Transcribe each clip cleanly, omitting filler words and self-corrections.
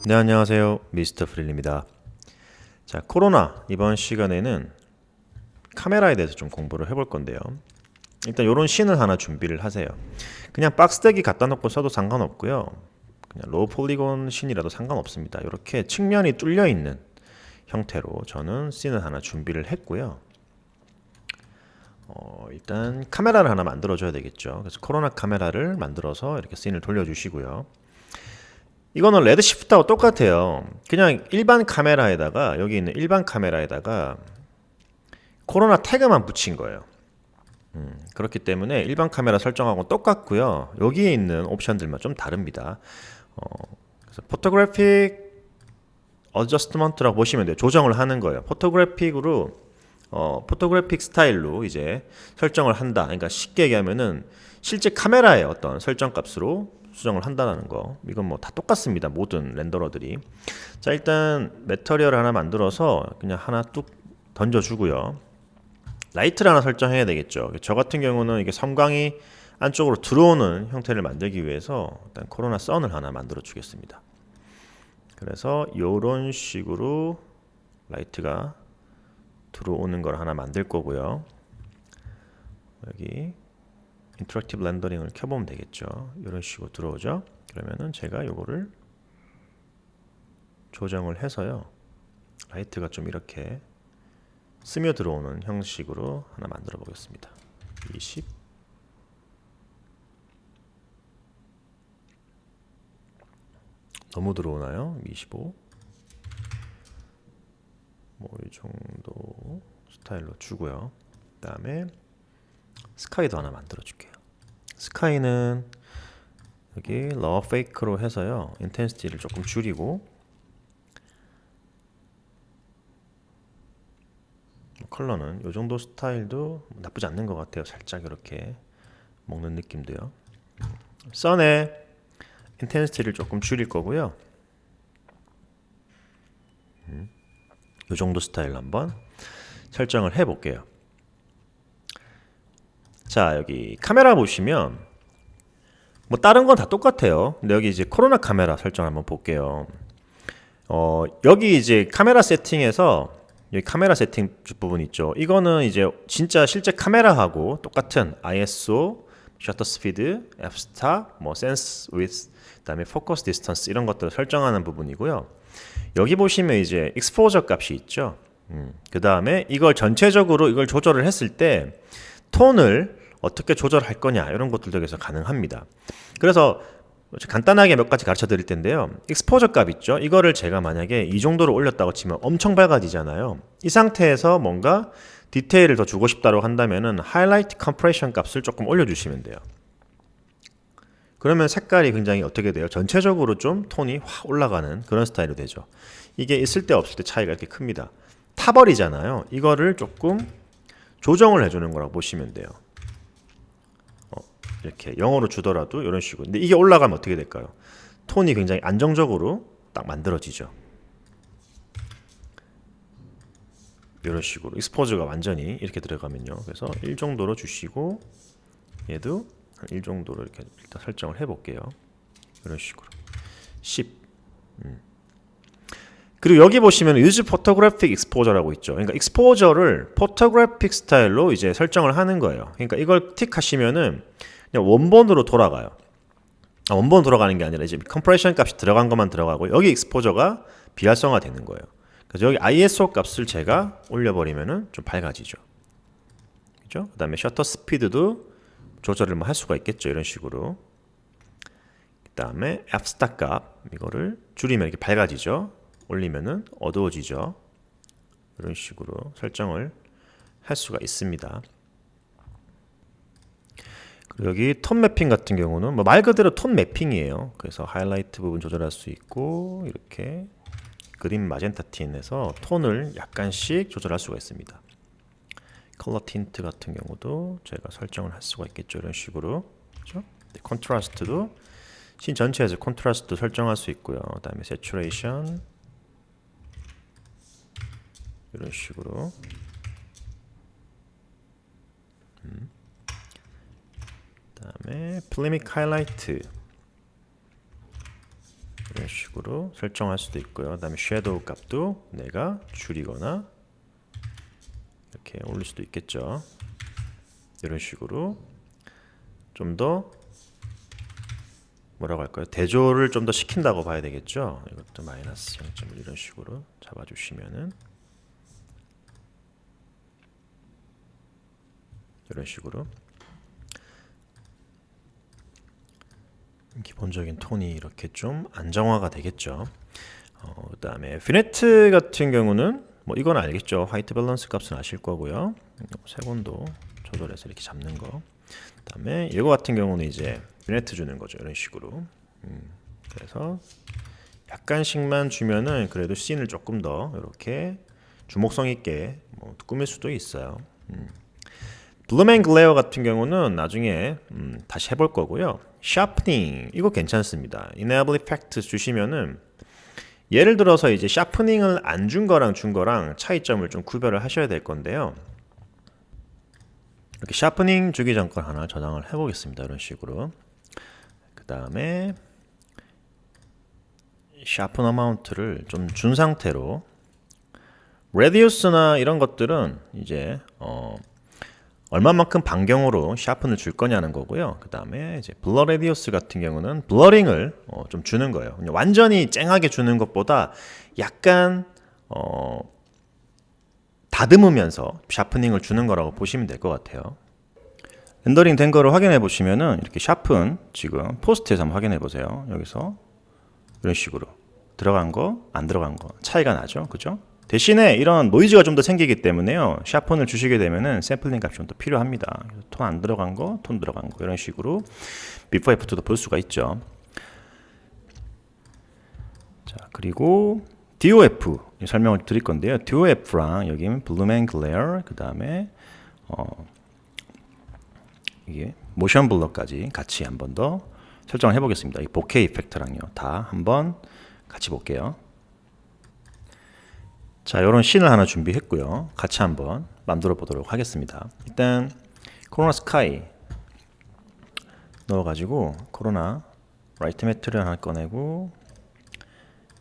네, 안녕하세요. 미스터 프릴입니다. 자, 코로나 이번 시간에는 카메라에 대해서 좀 공부를 해볼 건데요. 일단 이런 씬을 하나 준비를 하세요. 그냥 박스대기 갖다 놓고 써도 상관없고요. 그냥 로우 폴리곤 씬이라도 상관없습니다. 이렇게 측면이 뚫려 있는 형태로 저는 씬을 하나 준비를 했고요. 일단 카메라를 하나 만들어 줘야 되겠죠. 그래서 코로나 카메라를 만들어서 이렇게 씬을 돌려주시고요. 이거는 레드 시프트하고 똑같아요. 그냥 일반 카메라에다가, 여기 있는 일반 카메라에다가 코로나 태그만 붙인 거예요. 그렇기 때문에 일반 카메라 설정하고 똑같고요. 여기에 있는 옵션들만 좀 다릅니다. 그래서 포토그래픽 어저스트먼트라고 보시면 돼요. 조정을 하는 거예요. 포토그래픽 스타일로 이제 설정을 한다. 그러니까 쉽게 얘기하면은 실제 카메라의 어떤 설정 값으로 수정을 한다는 거. 이건 뭐 다 똑같습니다. 모든 렌더러들이. 자, 일단 매터리얼 하나 만들어서 그냥 하나 뚝 던져주고요. 라이트를 하나 설정해야 되겠죠. 저 같은 경우는 이게 섬광이 안쪽으로 들어오는 형태를 만들기 위해서 일단 코로나 선을 하나 만들어 주겠습니다. 그래서 이런 식으로 라이트가 들어오는 걸 하나 만들 거고요. 여기 인터랙티브 렌더링을 켜보면 되겠죠. 이런 식으로 들어오죠. 그러면은 제가 요거를 조정을 해서요. 라이트가 좀 이렇게 스며 들어오는 형식으로 하나 만들어 보겠습니다. 20 너무 들어오나요? 25 뭐 이 정도 스타일로 주고요. 그 다음에 스카이도 하나 만들어 줄게요. 스카이는 여기 러어 페이크로 해서요. 인텐시티를 조금 줄이고 컬러는 이 정도 스타일도 나쁘지 않는 것 같아요. 살짝 이렇게 먹는 느낌도요. 선의 인텐시티를 조금 줄일 거고요. 이 정도 스타일로 한번 설정을 해 볼게요. 자, 여기 카메라 보시면 뭐 다른 건 다 똑같아요. 근데 여기 이제 코로나 카메라 설정 한번 볼게요. 여기 이제 카메라 세팅에서 여기 카메라 세팅 부분 있죠. 이거는 이제 진짜 실제 카메라하고 똑같은 ISO, 셔터 스피드, f-stop, 뭐 sense width, 그다음에 focus distance 이런 것들을 설정하는 부분이고요. 여기 보시면 이제 exposure 값이 있죠. 그 다음에 이걸 전체적으로 이걸 조절을 했을 때 톤을 어떻게 조절할 거냐 이런 것들도 여기서 가능합니다. 그래서 간단하게 몇 가지 가르쳐 드릴 텐데요. 익스포저 값 있죠. 이거를 제가 만약에 이 정도로 올렸다고 치면 엄청 밝아지잖아요. 이 상태에서 뭔가 디테일을 더 주고 싶다고 한다면은 하이라이트 컴프레션 값을 조금 올려주시면 돼요. 그러면 색깔이 굉장히 어떻게 돼요? 전체적으로 좀 톤이 확 올라가는 그런 스타일로 되죠. 이게 있을 때 없을 때 차이가 이렇게 큽니다. 타버리잖아요. 이거를 조금 조정을 해주는 거라고 보시면 돼요. 이렇게 영어로 주더라도 이런 식으로. 근데 이게 올라가면 어떻게 될까요? 톤이 굉장히 안정적으로 딱 만들어지죠. 이런 식으로 익스포즈가 완전히 이렇게 들어가면요. 그래서 1 정도로 주시고 얘도 한 1 정도로 이렇게 일단 설정을 해볼게요. 이런 식으로 10. 그리고 여기 보시면 use photographic exposure라고 있죠. 그러니까 exposure를 photographic 스타일로 이제 설정을 하는 거예요. 그러니까 이걸 틱 하시면은 그냥 원본으로 돌아가요. 원본 돌아가는 게 아니라 이제 컴프레션 값이 들어간 것만 들어가고 여기 익스포저가 비활성화 되는 거예요. 그래서 여기 ISO 값을 제가 올려버리면은 좀 밝아지죠. 그죠? 그 다음에 셔터 스피드도 조절을 뭐 할 수가 있겠죠. 이런 식으로. 그 다음에 f-stop 값 이거를 줄이면 이렇게 밝아지죠. 올리면은 어두워지죠. 이런 식으로 설정을 할 수가 있습니다. 그리고 여기 톤 매핑 같은 경우는 뭐 말 그대로 톤 매핑이에요. 그래서 하이라이트 부분 조절할 수 있고 이렇게 그린 마젠타 틴에서 톤을 약간씩 조절할 수가 있습니다. 컬러 틴트 같은 경우도 제가 설정을 할 수가 있겠죠. 이런 식으로. 그렇죠? 컨트라스트도 씬 전체에서 컨트라스트 설정할 수 있고요. 그다음에 세츄레이션 이런 식으로. 그다음에 플리믹 하이라이트 이런 식으로 설정할 수도 있고요. 그 다음에 섀도우 값도 내가 줄이거나 이렇게 올릴 수도 있겠죠. 이런 식으로 좀 더 뭐라고 할까요? 대조를 좀 더 시킨다고 봐야 되겠죠. 이것도 마이너스 0.1 이런 식으로 잡아주시면은 이런 식으로 기본적인 톤이 이렇게 좀 안정화가 되겠죠. 그 다음에 피네트 같은 경우는 뭐 이건 알겠죠. 화이트 밸런스 값은 아실 거고요. 색온도 조절해서 이렇게 잡는 거. 그 다음에 이거 같은 경우는 이제 피네트 주는 거죠. 이런 식으로. 그래서 약간씩만 주면은 그래도 씬을 조금 더 이렇게 주목성 있게 뭐 꾸밀 수도 있어요. 블룸 앤 글레어 같은 경우는 나중에 다시 해볼 거고요. 샤프닝 이거 괜찮습니다. Enable Effect 주시면은 예를 들어서 이제 샤프닝을 안 준 거랑 준 거랑 차이점을 좀 구별을 하셔야 될 건데요. 이렇게 샤프닝 주기 전 걸 하나 저장을 해보겠습니다. 이런 식으로. 그 다음에 샤픈 어마운트를 좀 준 상태로 레디우스나 이런 것들은 이제 얼마만큼 반경으로 샤픈을 줄 거냐는 거고요. 그 다음에 이제 블러 레디우스 같은 경우는 블러링을 좀 주는 거예요. 완전히 쨍하게 주는 것보다 약간 다듬으면서 샤프닝을 주는 거라고 보시면 될 것 같아요. 렌더링 된 거를 확인해 보시면은 이렇게 샤픈 지금 포스트에서 한번 확인해 보세요. 여기서 이런 식으로 들어간 거, 안 들어간 거 차이가 나죠, 그죠? 대신에 이런 노이즈가 좀 더 생기기 때문에요. 샤픈을 주시게 되면은 샘플링 값이 좀 더 필요합니다. 톤 안 들어간 거, 톤 들어간 거 이런 식으로 비포 애프터도 볼 수가 있죠. 자, 그리고 DOF 설명을 드릴 건데요. DOF랑 여기는 블룸 앤 글레어 그 다음에 이게 모션 블러까지 같이 한 번 더 설정을 해보겠습니다. 이 보케 이펙트랑요 다 한번 같이 볼게요. 자, 이런 씬을 하나 준비했고요. 같이 한번 만들어 보도록 하겠습니다. 일단 코로나 스카이 넣어가지고 코로나 라이트 매트리얼 하나 꺼내고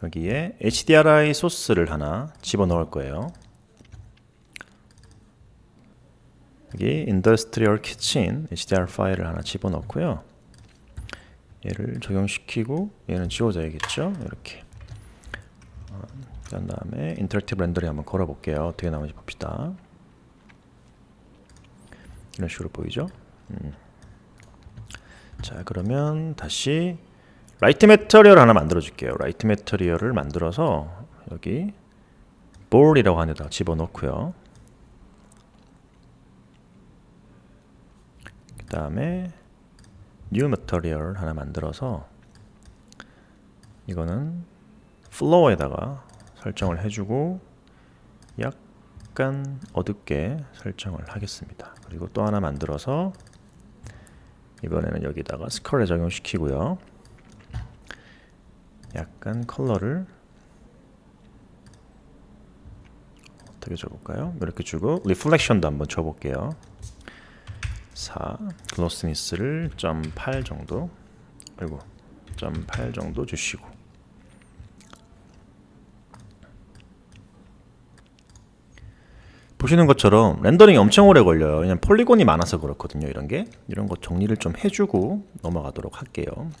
여기에 HDRI 소스를 하나 집어넣을 거예요. 여기 인더스트리얼 키친 HDR 파일을 하나 집어넣고요. 얘를 적용시키고 얘는 지워져야겠죠. 이렇게 그 다음에 인터랙티브 렌더링 한번 걸어볼게요. 어떻게 나오는지 봅시다. 이런 식으로 보이죠? 자, 그러면 다시 라이트 매터리얼 하나 만들어 줄게요. 라이트 매터리얼을 만들어서 여기 볼이라고 하는 데다가 집어넣고요. 그 다음에 뉴 매터리얼 하나 만들어서 이거는 플로어에다가 설정을 해주고 약간 어둡게 설정을 하겠습니다. 그리고 또 하나 만들어서 이번에는 여기다가 스컬에 적용시키고요. 약간 컬러를 어떻게 줘볼까요? 이렇게 주고 리플렉션도 한번 줘볼게요. 4 글로스니스를 0.8 정도, 그리고 0.8 정도 주시고 보시는 것처럼 렌더링이 엄청 오래 걸려요. 그냥 폴리곤이 많아서 그렇거든요. 이런 거 정리를 좀 해주고 넘어가도록 할게요.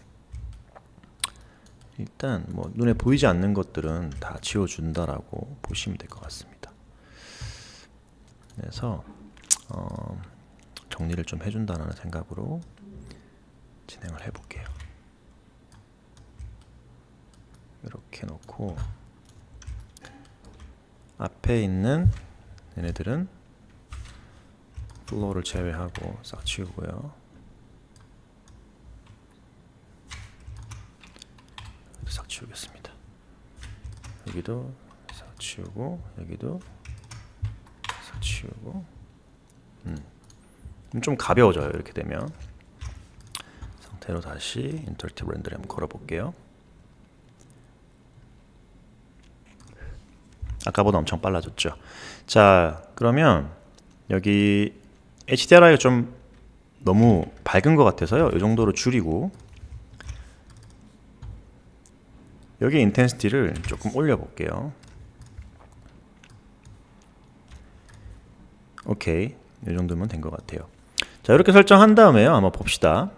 일단 뭐 눈에 보이지 않는 것들은 다 지워준다라고 보시면 될 것 같습니다. 그래서 정리를 좀 해준다는 생각으로 진행을 해볼게요. 이렇게 놓고 앞에 있는 얘네들은 플로어를 제외하고 싹 치우고요. 싹 치우겠습니다. 여기도 싹 치우고 여기도 싹 치우고 좀 가벼워져요. 이렇게 되면 상태로 다시 인터랙티브 렌더링 한번 걸어볼게요. 아까보다 엄청 빨라졌죠. 자, 그러면 여기 HDRI가 좀 너무 밝은 것 같아서요. 이 정도로 줄이고 여기 인텐시티를 조금 올려볼게요. 오케이, 이 정도면 된 것 같아요. 자, 이렇게 설정한 다음에요, 한번 봅시다.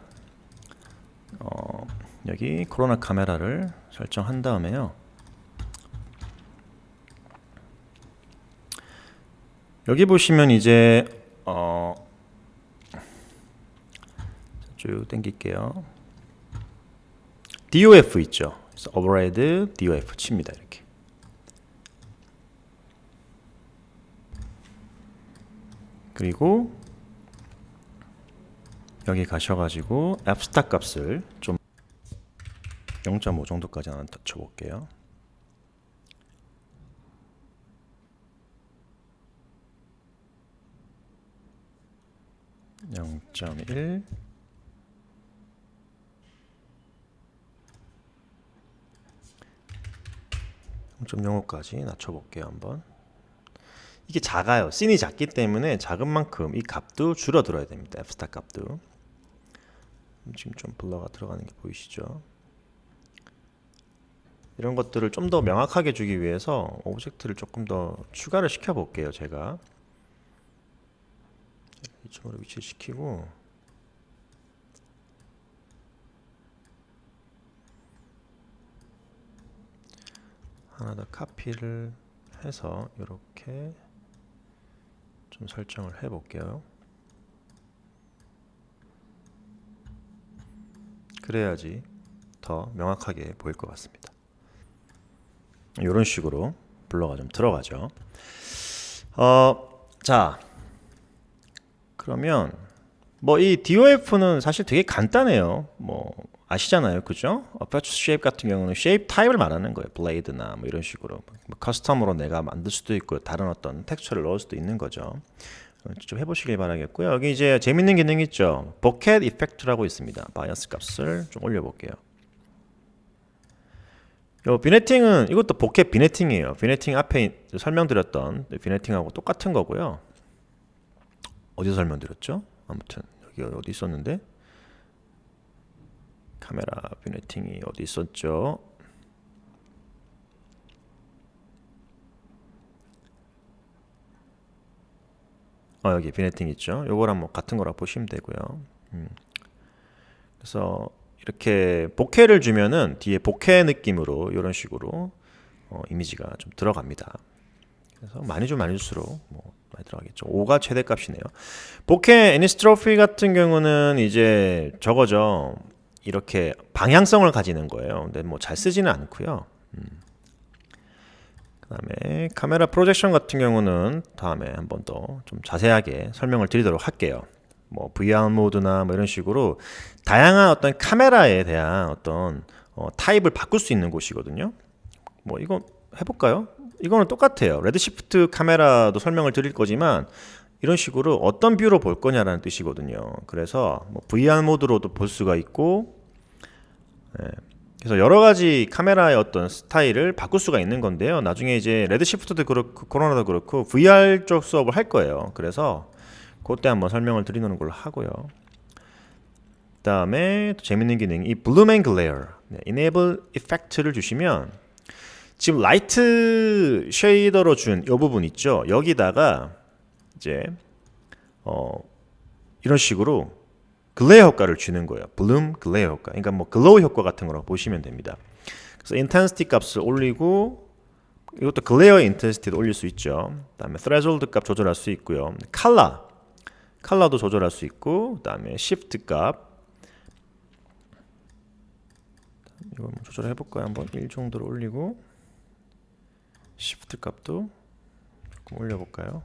여기 코로나 카메라를 설정한 다음에요, 여기 보시면 이제 쭉 당길게요. DOF 있죠. 그래서 override DOF 칩니다. 이렇게. 그리고 여기 가셔가지고 fstat 값을 좀 0.5 정도까지 하나 낮춰볼게요. 0.1 0.05까지 낮춰볼게요. 한번. 이게 작아요. 씬이 작기 때문에 작은 만큼 이 값도 줄어들어야 됩니다. fstat 값도. 지금 좀 블러가 들어가는 게 보이시죠? 이런 것들을 좀 더 명확하게 주기 위해서 오브젝트를 조금 더 추가를 시켜 볼게요. 제가 이쪽으로 위치시키고 하나 더 카피를 해서 이렇게 좀 설정을 해 볼게요. 그래야지 더 명확하게 보일 것 같습니다. 이런 식으로 블러가 좀 들어가죠. 자, 그러면 뭐 이 DOF는 사실 되게 간단해요. 뭐 아시잖아요, 그죠? Aperture Shape 같은 경우는 Shape 타입을 말하는 거예요. 블레이드나 뭐 이런 식으로 뭐 커스텀으로 내가 만들 수도 있고 다른 어떤 텍스처를 넣을 수도 있는 거죠. 좀 해보시길 바라겠고요. 여기 이제 재밌는 기능 있죠. Bokeh Effect라고 있습니다. 바이어스 값을 좀 올려볼게요. 요 비네팅은 이것도 보켓 비네팅이에요. 비네팅 앞에 설명드렸던 비네팅하고 똑같은 거고요. 어디서 설명드렸죠? 아무튼 여기 어디 있었는데 카메라 비네팅이 어디 있었죠? 여기 비네팅 있죠. 요거랑 뭐 같은 거라 보시면 되고요. 그래서 이렇게 보케를 주면은 뒤에 보케 느낌으로 이런 식으로 이미지가 좀 들어갑니다. 그래서 많이 줄수록 뭐 많이 들어가겠죠. 5가 최대값이네요. 보케 애니스트로피 같은 경우는 이제 저거죠. 이렇게 방향성을 가지는 거예요. 근데 뭐 잘 쓰지는 않고요. 그다음에 카메라 프로젝션 같은 경우는 다음에 한번 더 좀 자세하게 설명을 드리도록 할게요. 뭐 VR 모드나 뭐 이런 식으로 다양한 어떤 카메라에 대한 어떤 타입을 바꿀 수 있는 곳이거든요. 뭐 이거 해볼까요? 이거는 똑같아요. 레드시프트 카메라도 설명을 드릴 거지만 이런 식으로 어떤 뷰로 볼 거냐라는 뜻이거든요. 그래서 뭐 VR 모드로도 볼 수가 있고, 그래서 여러 가지 카메라의 어떤 스타일을 바꿀 수가 있는 건데요. 나중에 이제 레드시프트도 그렇고 코로나도 그렇고 VR 쪽 수업을 할 거예요. 그래서 그때 한번 설명을 드리는 걸로 하고요. 그 다음에 또 재밌는 기능, 이 블룸 앤 글레어, Enable Effect를 주시면 지금 라이트 쉐이더로 준 이 부분 있죠. 여기다가 이제 이런 식으로 글레어 효과를 주는 거예요. 블룸 글레어 효과. 그러니까 뭐 글로우 효과 같은 거라고 보시면 됩니다. 그래서 인텐시티 값을 올리고 이것도 글레어 인텐시티도 올릴 수 있죠. 그다음에 threshold 값 조절할 수 있고요. 컬러도 조절할 수 있고, 그다음에 시프트 값 이거 한번 조절해 볼까요? 한번 1 정도로 올리고 시프트 값도 조금 올려 볼까요?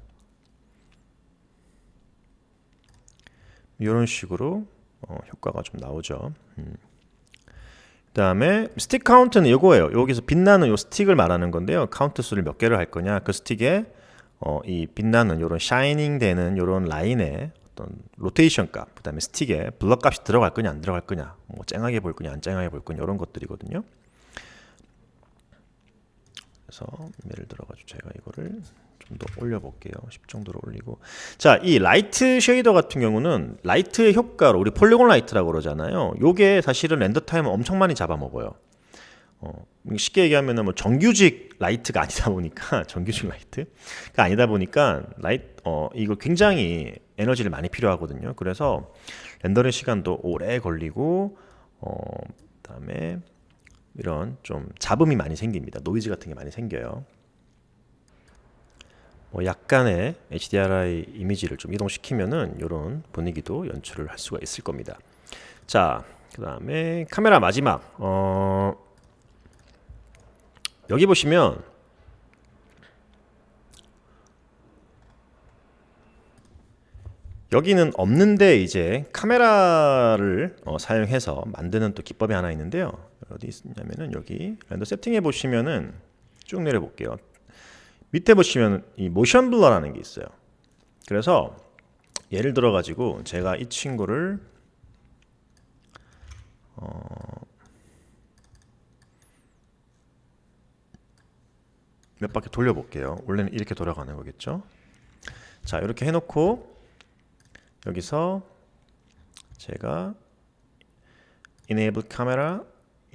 이런 식으로 효과가 좀 나오죠. 그 다음에 스틱 카운트는 이거예요. 여기서 빛나는 요 스틱을 말하는 건데요. 카운트 수를 몇 개를 할 거냐. 그 스틱에 이 빛나는 요런 샤이닝 되는 요런 라인에 어떤 로테이션 값, 그 다음에 스틱에 블러 값이 들어갈 거냐 안 들어갈 거냐, 뭐 쨍하게 볼 거냐 안 쨍하게 볼 거냐 이런 것들이거든요. 그래서 예를 들어가지고 제가 이거를 좀 더 올려볼게요. 10 정도로 올리고. 자, 이 라이트 쉐이더 같은 경우는 라이트의 효과로 우리 폴리곤 라이트라고 그러잖아요. 요게 사실은 렌더 타임을 엄청 많이 잡아먹어요. 쉽게 얘기하면은 뭐 정규직 라이트가 아니다 보니까 정규직 라이트가 아니다 보니까 이거 굉장히 에너지를 많이 필요하거든요. 그래서 렌더링 시간도 오래 걸리고 그다음에 이런 좀 잡음이 많이 생깁니다. 노이즈 같은 게 많이 생겨요. 뭐 약간의 HDRI 이미지를 좀 이동시키면은 이런 분위기도 연출을 할 수가 있을 겁니다. 자, 그다음에 카메라 마지막 여기 보시면 여기는 없는데 이제 카메라를 사용해서 만드는 또 기법이 하나 있는데요. 어디 있냐면은 여기 렌더 세팅해 보시면은 쭉 내려 볼게요. 밑에 보시면 이 모션 블러라는 게 있어요. 그래서 예를 들어 가지고 제가 이 친구를 몇 바퀴 돌려 볼게요. 원래는 이렇게 돌아가는 거겠죠. 자, 이렇게 해놓고 여기서 제가 enable camera,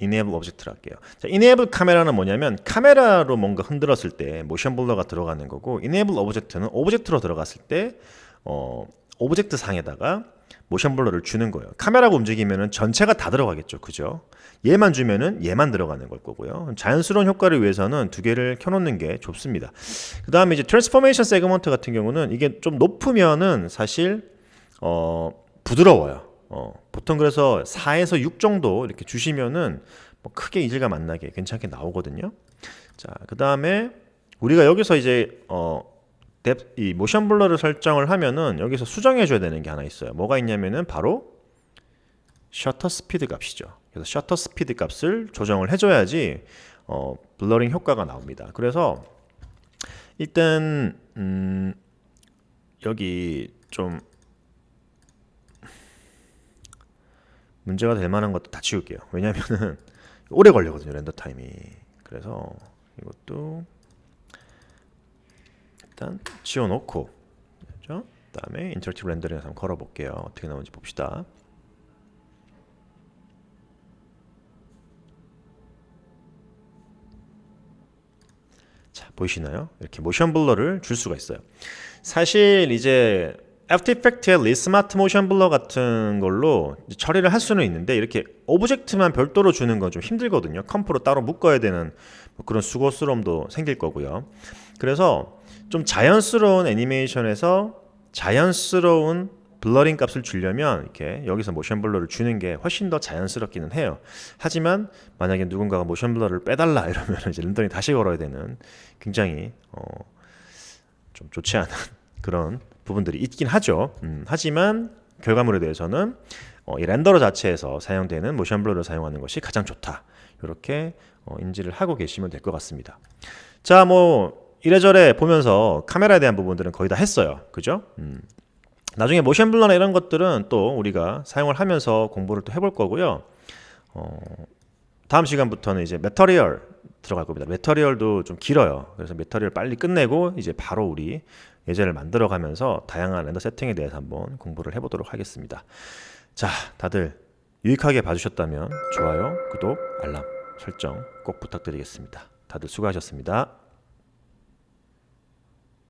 enable object를 할게요. 자, enable 카메라는 뭐냐면 카메라로 뭔가 흔들었을 때 모션 블러가 들어가는 거고, enable object는 오브젝트로 들어갔을 때 오브젝트 상에다가 모션 블러를 주는 거예요. 카메라가 움직이면은 전체가 다 들어가겠죠, 그죠? 얘만 주면은 얘만 들어가는 걸 거고요. 자연스러운 효과를 위해서는 두 개를 켜놓는 게 좋습니다. 그 다음에 이제 트랜스포메이션 세그먼트 같은 경우는 이게 좀 높으면은 사실 부드러워요. 보통 그래서 4에서 6 정도 이렇게 주시면은 뭐 크게 이질감 안 나게 괜찮게 나오거든요. 자, 그 다음에 우리가 여기서 이제 이 모션 블러를 설정을 하면은 여기서 수정해 줘야 되는 게 하나 있어요. 뭐가 있냐면은 바로 셔터 스피드 값이죠. 그래서 셔터 스피드 값을 조정을 해줘야지 블러링 효과가 나옵니다. 그래서 일단 여기 좀 문제가 될 만한 것도 다 지울게요. 왜냐면은 오래 걸리거든요, 렌더 타임이. 그래서 이것도 일단 지워놓고, 그렇죠? 그다음에 인터랙티브 렌더링에서 한번 걸어볼게요. 어떻게 나오는지 봅시다. 자, 보이시나요? 이렇게 모션 블러를 줄 수가 있어요. 사실 이제 애프터 이펙트의 리스마트 모션 블러 같은 걸로 처리를 할 수는 있는데 이렇게 오브젝트만 별도로 주는 건 좀 힘들거든요. 컴프로 따로 묶어야 되는 뭐 그런 수고스러움도 생길 거고요. 그래서 좀 자연스러운 애니메이션에서 자연스러운 블러링 값을 주려면 이렇게 여기서 모션 블러를 주는 게 훨씬 더 자연스럽기는 해요. 하지만 만약에 누군가가 모션 블러를 빼달라 이러면 이제 렌더링 다시 걸어야 되는 굉장히 좀 좋지 않은 그런 부분들이 있긴 하죠. 하지만 결과물에 대해서는 이 렌더러 자체에서 사용되는 모션 블러를 사용하는 것이 가장 좋다. 이렇게 인지를 하고 계시면 될 것 같습니다. 자, 뭐 이래저래 보면서 카메라에 대한 부분들은 거의 다 했어요. 그죠? 나중에 모션 블러나 이런 것들은 또 우리가 사용을 하면서 공부를 또 해볼 거고요. 다음 시간부터는 이제 매터리얼 들어갈 겁니다. 매터리얼도 좀 길어요. 그래서 매터리얼 빨리 끝내고 이제 바로 우리 예제를 만들어 가면서 다양한 렌더 세팅에 대해서 한번 공부를 해보도록 하겠습니다. 자, 다들 유익하게 봐주셨다면 좋아요, 구독, 알람 설정 꼭 부탁드리겠습니다. 다들 수고하셨습니다.